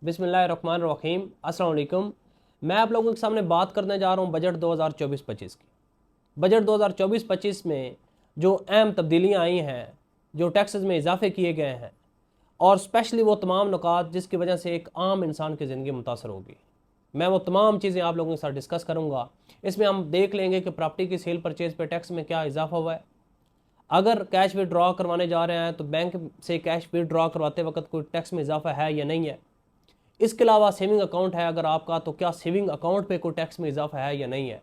बिस्मिल्लाहिर्रहमानिर्रहीम। अस्सलाम वालेकुम। मैं आप लोगों के सामने बात करने जा रहा हूँ बजट 2024-25 की। बजट 2024-25 में जो अहम तब्दीलियाँ आई हैं, जो टैक्सेस में इजाफे किए गए हैं और स्पेशली वो तमाम नुकात जिसकी वजह से एक आम इंसान की ज़िंदगी मुतासर होगी, मैं वो तमाम चीज़ें आप लोगों के साथ डिस्कस करूँगा। इसमें हम देख लेंगे कि प्रॉपर्टी की सेल परचेज़ पे टैक्स में क्या इजाफा हुआ है। अगर कैश विड्रॉ करवाने जा रहे हैं तो बैंक से कैश विड्रॉ करवाते वक्त कोई टैक्स में इजाफा है या नहीं है। इसके अलावा सेविंग अकाउंट है अगर आपका, तो क्या सेविंग अकाउंट पे कोई टैक्स में इजाफा है या नहीं है।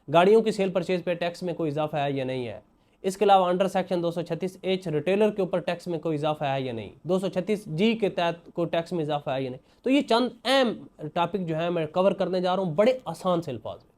गाड़ियों की सेल परचेज पे टैक्स में कोई इजाफा है या नहीं है। इसके अलावा अंडर सेक्शन 236H रिटेलर के ऊपर टैक्स में कोई इजाफा है या नहीं, 236G के तहत कोई टैक्स में इजाफा है या नहीं। तो ये चंद अहम टॉपिक जो है मैं कवर करने जा रहा हूँ बड़े आसान से अल्फाज में।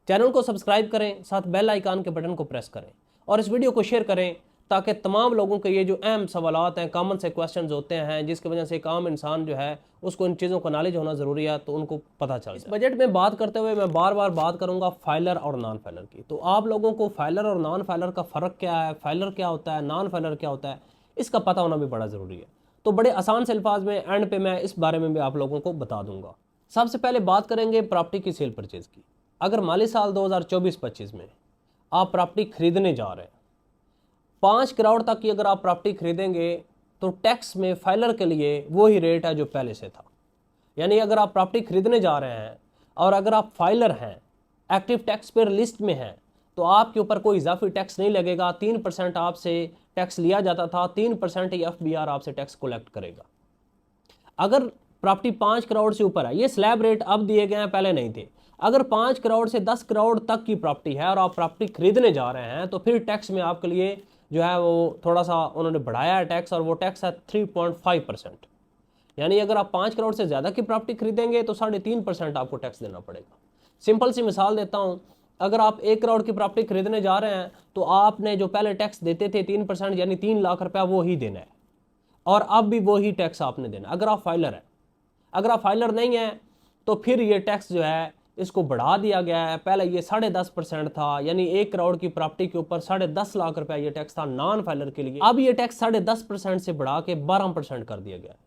चैनल को सब्सक्राइब करें, साथ बेल आइकान के बटन को प्रेस करें और इस वीडियो को शेयर करें ताकि तमाम लोगों के ये जो अहम सवालात हैं, कॉमन से क्वेश्चंस होते हैं जिसकी वजह से एक आम इंसान जो है उसको इन चीज़ों का नॉलेज होना ज़रूरी है, तो उनको पता चल जाए। इस बजट में बात करते हुए मैं बार बार बात करूंगा फाइलर और नॉन फाइलर की। तो आप लोगों को फाइलर और नॉन फाइलर का फ़र्क क्या है, फाइलर क्या होता है, नॉन फाइलर क्या होता है, इसका पता होना भी बड़ा ज़रूरी है। तो बड़े आसान से अल्फाज में एंड पे मैं इस बारे में भी आप लोगों को बता दूंगा। सबसे पहले बात करेंगे प्रॉपर्टी की सेल परचेज़ की। अगर माली साल 2024-25 में आप प्रॉपर्टी खरीदने जा रहे हैं, 5 करोड़ तक की अगर आप प्रॉपर्टी खरीदेंगे तो टैक्स में फाइलर के लिए वही रेट है जो पहले से था। यानी अगर आप प्रॉपर्टी खरीदने जा रहे हैं और अगर आप फाइलर हैं, एक्टिव टैक्स पेयर लिस्ट में हैं, तो आपके ऊपर कोई इजाफी टैक्स नहीं लगेगा। 3% आपसे टैक्स लिया जाता था, 3% ही FBR आपसे टैक्स कलेक्ट करेगा। अगर प्रॉपर्टी 5 करोड़ से ऊपर है, ये स्लैब रेट अब दिए गए हैं, पहले नहीं थे। अगर 5 करोड़ से 10 करोड़ तक की प्रॉपर्टी है और आप प्रॉपर्टी खरीदने जा रहे हैं तो फिर टैक्स में आपके लिए जो है वो थोड़ा सा उन्होंने बढ़ाया है टैक्स, और वो टैक्स है 3.5%। यानी अगर आप 5 करोड़ से ज़्यादा की प्रॉपर्टी खरीदेंगे तो 3.5% आपको टैक्स देना पड़ेगा। सिंपल सी मिसाल देता हूँ, अगर आप 1 करोड़ की प्रॉपर्टी खरीदने जा रहे हैं तो आपने जो पहले टैक्स देते थे 3% यानी 3 लाख रुपया वो ही देना है, और अब भी वही टैक्स आपने देना अगर आप फाइलर हैं। अगर आप फाइलर नहीं हैं तो फिर ये टैक्स जो है इसको बढ़ा दिया गया है। पहले ये 10.5% था, यानी 1 करोड़ की प्रॉपर्टी के ऊपर 10.5 लाख रुपया ये टैक्स था नॉन फाइलर के लिए। अब ये टैक्स 10.5% से बढ़ा के 12% कर दिया गया है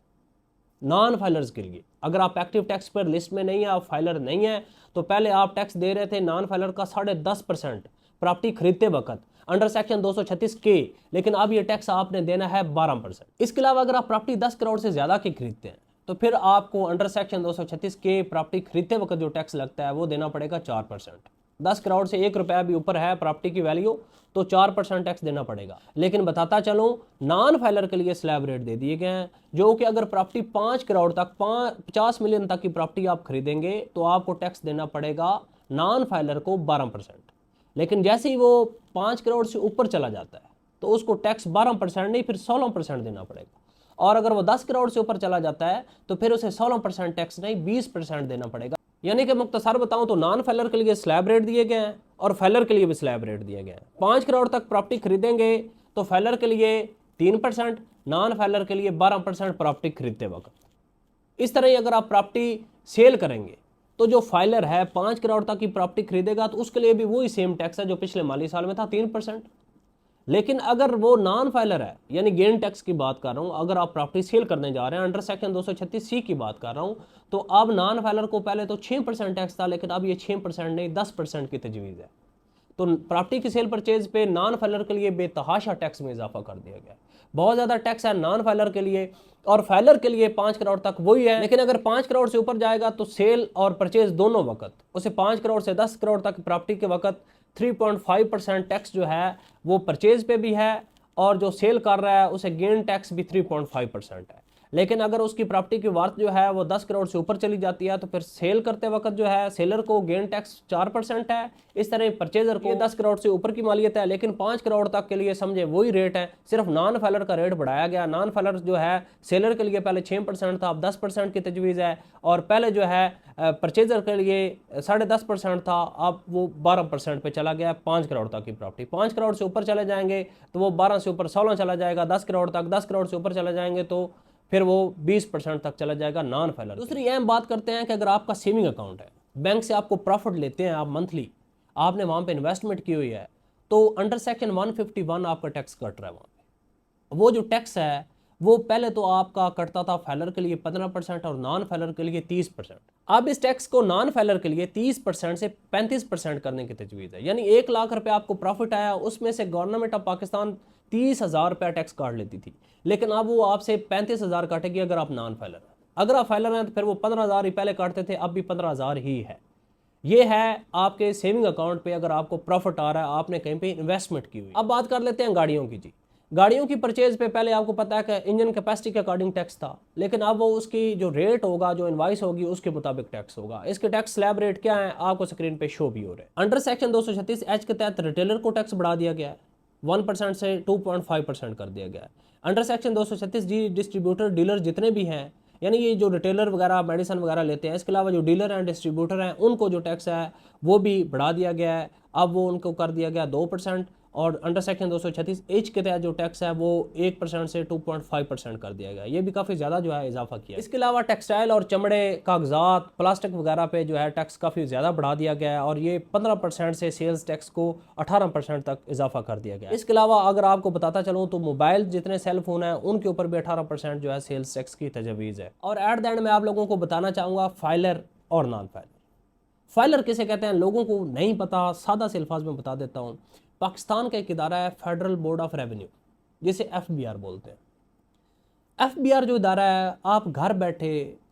नॉन फाइलर्स के लिए। अगर आप एक्टिव टैक्स पर लिस्ट में नहीं है, आप फाइलर नहीं है, तो पहले आप टैक्स दे रहे थे नॉन फाइलर का 10.5% प्रॉपर्टी खरीदते वक्त अंडर सेक्शन 236K, लेकिन अब ये टैक्स आपने देना है 12%। इसके अलावा अगर आप प्रॉपर्टी 10 करोड़ से ज़्यादा की खरीदते हैं तो फिर आपको अंडर सेक्शन 236K प्रॉपर्टी खरीदते वक्त जो टैक्स लगता है वो देना पड़ेगा 4%। 10 करोड़ से 1 रुपया भी ऊपर है प्रॉपर्टी की वैल्यू तो 4% टैक्स देना पड़ेगा। लेकिन बताता चलूँ, नॉन फाइलर के लिए स्लैब रेट दे दिए गए हैं, जो कि अगर प्रॉपर्टी 5 करोड़ तक 50 मिलियन तक की प्रॉपर्टी आप खरीदेंगे तो आपको टैक्स देना पड़ेगा नॉन फाइलर को 12%। लेकिन जैसे ही वो 5 करोड़ से ऊपर चला जाता है तो उसको टैक्स 12% नहीं फिर 16% देना पड़ेगा, और अगर वो 10 करोड़ से ऊपर चला जाता है तो फिर उसे 16% टैक्स नहीं 20% देना पड़ेगा। यानी कि मुख्तसर बताऊं तो नॉन फाइलर के लिए स्लैब रेट दिए गए हैं और फाइलर के लिए भी स्लैब रेट दिए गए हैं। 5 करोड़ तक प्रॉपर्टी खरीदेंगे तो फाइलर के लिए 3%, नॉन फाइलर के लिए 12% प्रॉपर्टी खरीदते वक्त। इस तरह ही अगर आप प्रॉपर्टी सेल करेंगे तो जो फाइलर है 5 करोड़ तक की प्रॉपर्टी खरीदेगा तो उसके लिए भी वही सेम टैक्स है जो पिछले माली साल में था, 3%। लेकिन अगर वो नॉन फाइलर है, यानी गेन टैक्स की बात कर रहा हूं, अगर आप प्रॉपर्टी सेल करने जा रहे हैं, अंडर सेक्शन 236C की बात कर रहा हूं, तो अब नॉन फाइलर को पहले तो 6% टैक्स था, लेकिन अब ये 6% नहीं 10% की तजवीज़ है। तो प्रॉपर्टी की सेल परचेज पे नॉन फाइलर के लिए बेतहाशा टैक्स में इजाफा कर दिया गया। बहुत ज़्यादा टैक्स है नॉन फाइलर के लिए, और फाइलर के लिए 5 करोड़ तक वही है। लेकिन अगर 5 करोड़ से ऊपर जाएगा तो सेल और परचेज दोनों वक्त, उसे 5 करोड़ से 10 करोड़ तक प्रॉपर्टी के वक्त 3.5% टैक्स जो है वो परचेज पे भी है, और जो सेल कर रहा है उसे गेन टैक्स भी 3.5% है। लेकिन अगर उसकी प्रॉपर्टी की वर्थ जो है वो 10 करोड़ से ऊपर चली जाती है तो फिर सेल करते वक्त जो है सेलर को गेन टैक्स 4% है। इस तरह परचेजर को 10 करोड़ से ऊपर की मालियत है, लेकिन 5 करोड़ तक के लिए समझे वही रेट है, सिर्फ नॉन फाइलर का रेट बढ़ाया गया। नॉन फाइलर जो है सेलर के लिए पहले 6% था, अब 10% की तजवीज़ है, और पहले जो है परचेजर के लिए 10.5% था, अब वो 12% पे चला गया 5 करोड़ तक की प्रॉपर्टी। 5 करोड़ से ऊपर चले जाएंगे तो वो 12 से ऊपर 16 चला जाएगा, 10 करोड़ तक, 10 करोड़ से ऊपर चले जाएंगे तो फिर वो 20% तक चला जाएगा नॉन फाइलर। दूसरी अहम बात करते हैं कि अगर आपका सेविंग अकाउंट है, बैंक से आपको प्रॉफिट लेते हैं आप मंथली, आपने वहाँ पे इन्वेस्टमेंट की हुई है, तो अंडर सेक्शन 151 आपका टैक्स कट रहा है। वहाँ पे वो जो टैक्स है वो पहले तो आपका कटता था फाइलर के लिए 15% और नॉन फाइलर के लिए 30%। अब इस टैक्स को नॉन फाइलर के लिए 30% से 35% करने की तजवीज़ है। यानी 1 लाख रुपए आपको प्रॉफिट आया, उसमें से गवर्नमेंट ऑफ पाकिस्तान 30,000 रुपया टैक्स काट लेती थी, लेकिन अब वो आपसे 35,000 काटेगी अगर आप नॉन फाइलर हैं। अगर आप फाइलर हैं तो फिर वो 15,000 ही पहले काटते थे, अब भी 15,000 ही है। ये है आपके सेविंग अकाउंट पे अगर आपको प्रॉफिट आ रहा है, आपने कहीं पे इन्वेस्टमेंट की हुई। अब बात कर लेते हैं गाड़ियों की जी। गाड़ियों की परचेज पे पहले आपको पता है कि इंजन कैपेसिटी के अकॉर्डिंग टैक्स था, लेकिन अब वो उसकी जो रेट होगा, जो इनवाइस होगी, उसके मुताबिक टैक्स होगा। इसके टैक्स स्लैब रेट क्या है आपको स्क्रीन पे शो भी हो रहे हैं। अंडर सेक्शन 236H के तहत रिटेलर को टैक्स बढ़ा दिया गया है, 1% से 2.5% कर दिया गया है। Under section 236G distributor dealer जितने भी हैं, यानी ये जो रिटेलर वगैरह मेडिसिन वगैरह लेते हैं, इसके अलावा जो डीलर हैं, डिस्ट्रीब्यूटर हैं, उनको जो टैक्स है वो भी बढ़ा दिया गया है। अब वो उनको कर दिया गया 2%, और अंडर सेक्शन 236H के तहत जो टैक्स है वो 1% से 2.5% कर दिया गया। ये भी काफ़ी ज़्यादा जो है इजाफा किया। इसके अलावा टेक्सटाइल और चमड़े, कागजात, प्लास्टिक वगैरह पे जो है टैक्स काफ़ी ज़्यादा बढ़ा दिया गया है, और ये 15% से सेल्स टैक्स को 18% तक इजाफा कर दिया गया। इसके अलावा अगर आपको बताता चलूँ तो मोबाइल जितने सेल फोन हैं उनके ऊपर भी 18% जो है सेल्स टैक्स की तजवीज़ है। और एट द एंड में आप लोगों को बताना चाहूँगा फाइलर और नॉन फाइलर। फाइलर किसे कहते हैं लोगों को नहीं पता, सादा से अल्फाज में बता देता हूँ। पाकिस्तान का एक इदारा है फेडरल बोर्ड ऑफ रेवेन्यू, जिसे FBR बोलते हैं। FBR जो इदारा है, आप घर बैठे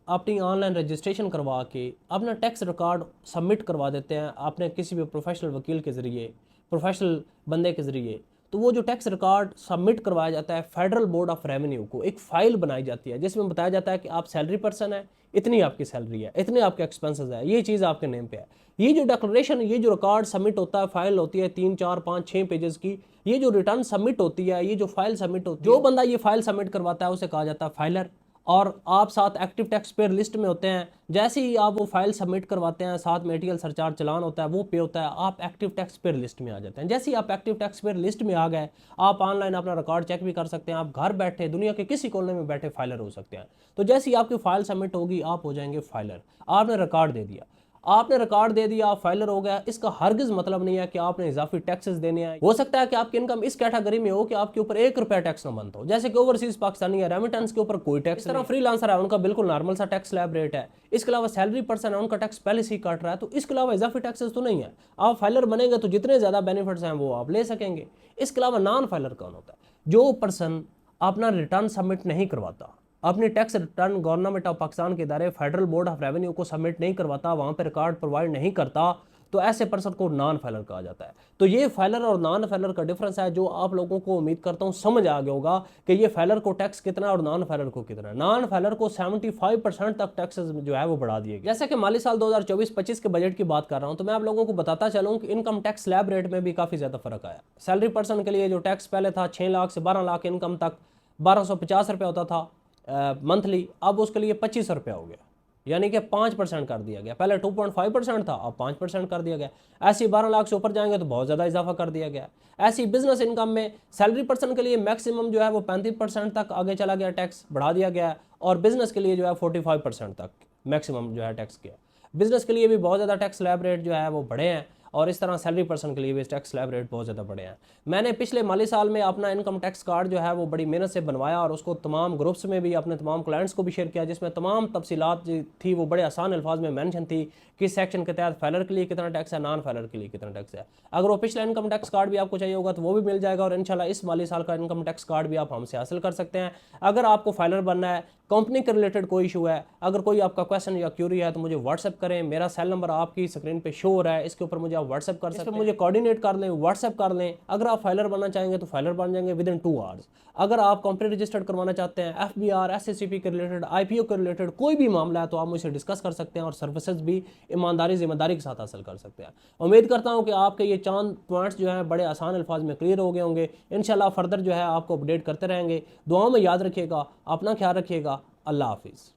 अपनी ऑनलाइन रजिस्ट्रेशन करवा के अपना टैक्स रिकॉर्ड सबमिट करवा देते हैं अपने किसी भी प्रोफेशनल वकील के ज़रिए, प्रोफेशनल बंदे के ज़रिए। तो वो जो टैक्स रिकॉर्ड सबमिट करवाया जाता है फेडरल बोर्ड ऑफ रेवेन्यू को, एक फ़ाइल बनाई जाती है जिसमें बताया जाता है कि आप सैलरी पर्सन है, इतनी आपकी सैलरी है, इतने आपके एक्सपेंसेस है, ये चीज़ आपके नेम पे है। ये जो डिक्लेरेशन, ये जो रिकॉर्ड सबमिट होता है, फाइल होती है 3, 4, 5, 6 पेजेस की, ये जो रिटर्न सबमिट होती है, ये जो फाइल सबमिट होती है, जो बंदा ये फाइल सबमिट करवाता है उसे कहा जाता है फाइलर। और आप साथ एक्टिव टैक्स पेयर लिस्ट में होते हैं। जैसे ही आप वो फाइल सबमिट करवाते हैं, साथ में ATL सरचार्ज चलान होता है, वो पे होता है, आप एक्टिव टैक्स पेयर लिस्ट में आ जाते हैं। जैसे ही आप एक्टिव टैक्स पेयर लिस्ट में आ गए, आप ऑनलाइन अपना रिकॉर्ड चेक भी कर सकते हैं। आप घर बैठे दुनिया के किसी कोने में बैठे फाइलर हो सकते हैं। तो जैसे ही आपकी फाइल सबमिट होगी, आप हो जाएंगे फाइलर। आपने रिकॉर्ड दे दिया, आपने रिकॉर्ड दे दिया, आप फाइलर हो गया। इसका हरगिज मतलब नहीं है कि आपने इजाफी टैक्सेस देने हैं। हो सकता है कि आपकी इनकम इस कैटेगरी में हो कि आपके ऊपर 1 रुपया टैक्स न बनता हो, जैसे कि ओवरसीज पाकिस्तानी है, रेमिटेंस के ऊपर कोई टैक्स नहीं। फ्रीलांसर है, उनका बिल्कुल नॉर्मल सा टैक्स स्लैब रेट है। इसके अलावा सैलरी पर्सन है, उनका टैक्स पहले से ही काट रहा है, तो इसके अलावा इजाफी टैक्सेस तो नहीं है। आप फाइलर बनेंगे तो जितने ज्यादा बेनिफिट्स हैं वो आप ले सकेंगे। इसके अलावा नॉन फाइलर कौन होता है? जो पर्सन अपना रिटर्न सबमिट नहीं करवाता, अपनी tax return government of Pakistan के इदारे फेडरल बोर्ड ऑफ रेवेन्यू को सबमिट नहीं करवाता, वहाँ पर रिकॉर्ड प्रोवाइड नहीं करता, तो ऐसे पर्सन को नॉन फाइलर कहा जाता है। तो ये फाइलर और नॉन फाइलर का डिफरेंस है, जो आप लोगों को उम्मीद करता हूँ समझ आ गया होगा कि ये फाइलर को टैक्स कितना और नॉन फाइलर को कितना। नॉन फाइलर को 75% तक टैक्सेस जो है वो बढ़ा दिए गए। जैसे कि माली साल 2024-25 के बजट की बात कर रहा हूँ, तो मैं आप लोगों को बताता चलूँ कि इनकम टैक्स स्लैब रेट में भी काफ़ी ज़्यादा फर्क आया। सैलरी पर्सन के लिए जो टैक्स पहले था 6 लाख से 12 लाख इनकम तक 1250 रुपये होता था मंथली, अब उसके लिए 25 रुपया हो गया, यानी कि 5% कर दिया गया। पहले 2.5% था, अब 5% कर दिया गया। ऐसी 12 लाख से ऊपर जाएंगे तो बहुत ज़्यादा इजाफा कर दिया गया। ऐसी बिजनेस इनकम में सैलरी पर्सन के लिए मैक्सिमम जो है वो 35% तक आगे चला गया, टैक्स बढ़ा दिया गया, और बिजनेस के लिए जो है 45% तक मैक्सिमम जो है टैक्स किया। बिजनेस के लिए भी बहुत ज़्यादा टैक्स स्लैब रेट जो है वो बढ़े हैं, और इस तरह सैलरी पर्सन के लिए भी टैक्स स्लैब रेट बहुत ज़्यादा बढ़े हैं। मैंने पिछले माली साल में अपना इनकम टैक्स कार्ड जो है वो बड़ी मेहनत से बनवाया, और उसको तमाम ग्रुप्स में भी अपने तमाम क्लाइंट्स को भी शेयर किया, जिसमें तमाम तफसीलात थी वो बड़े आसान अल्फाज में मेंशन थी, किस सेक्शन के तहत फाइलर के लिए कितना टैक्स है, नॉन फाइलर के लिए कितना टैक्स है। अगर वो पिछला इनकम टैक्स कार्ड भी आपको चाहिए होगा तो वो भी मिल जाएगा, और इंशाल्लाह इस माली साल का इनकम टैक्स कार्ड भी आप हमसे हासिल कर सकते हैं। अगर आपको फाइलर बनना है, कंपनी के रिलेटेड कोई इशू है, अगर कोई आपका क्वेश्चन या क्यूरी है, तो मुझे व्हाट्सएप करें। मेरा सेल नंबर आपकी स्क्रीन पे शो हो रहा है, इसके ऊपर मुझे आप व्हाट्सएप कर सकते हैं, मुझे कोऑर्डिनेट कर लें, व्हाट्सएप कर लें। अगर आप फाइलर बनना चाहेंगे तो फाइलर बन जाएंगे विद इन 2 आवर्स। अगर आप कंपनी रजिस्टर्ड करवाना चाहते हैं, FBR, SSCP के रिलेटेड, IPO के रिलेटेड कोई भी मामला है, तो आप मुझसे डिस्कस कर सकते हैं, और सर्विसेज भी ईमानदारी जिम्मेदारी के साथ हासिल कर सकते हैं। उम्मीद करता हूँ कि आपके ये चांद पॉइंट्स जो हैं बड़े आसान अल्फाज में क्लियर हो गए होंगे। इंशाल्लाह फर्दर जो है आपको अपडेट करते रहेंगे। दुआओं में याद रखिएगा, अपना ख्याल रखिएगा। अल्लाह हाफिज़।